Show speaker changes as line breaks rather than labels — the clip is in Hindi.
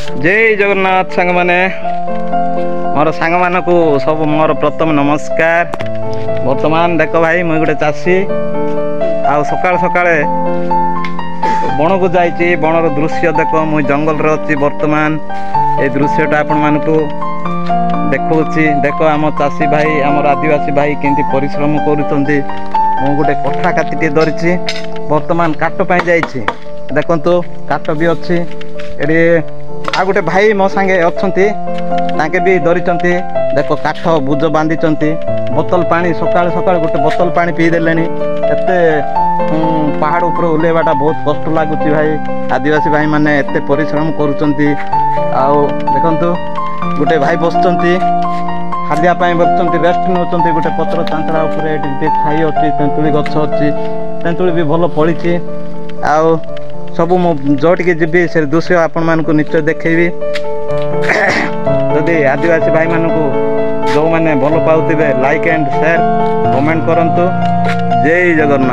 जय जगन्नाथ सांग माने मोर सांग मान को सब मोर प्रथम नमस्कार। वर्तमान देख भाई मुझे गोटे चाषी आ सकाल सकाल बण को जाइए बणर दृश्य देख मुझे जंगल रे अच्छी वर्तमान ये दृश्यटा आपण मानकु देखौछि। देख आम चाषी भाई आम आदिवासी भाई केंती परिश्रम करूछंती। मु गोटे कठा काटी धरिछि वर्तमान काट पाई जाइछि। देखंतु काट भी अच्छी एडी आ गोटे भाई मो संगे अच्छंती ताके भी धरिचंती। देख काठ बुझ बांधिचंती बोतल पानी सकाळ सकाळ गोटे बोतल पानी पी देलेनी। एते पहाड़ ऊपर ओलेवाटा बहुत कष्ट लगुच भाई। आदिवासी भाई माने एते परिश्रम करूचंती। आउ देखंतु गोटे भाई बसचंती खाद्या पाई बसचंती रेस्ट नउचंती। गोटे पत्र चांचड़ा ऊपर एटी छाई अछि तेंतुली गछ अछि तेंतुली भी भलो पड़िछि। आउ सबू मो जोटिके जीवी से दृश्य आपण मानकु निश्चय देखैबी। जदि आदिवासी भाई मानकु जो माने भलो पाउथिबे लाइक एंड शेयर कमेंट करंतु। जय जगन्नाथ।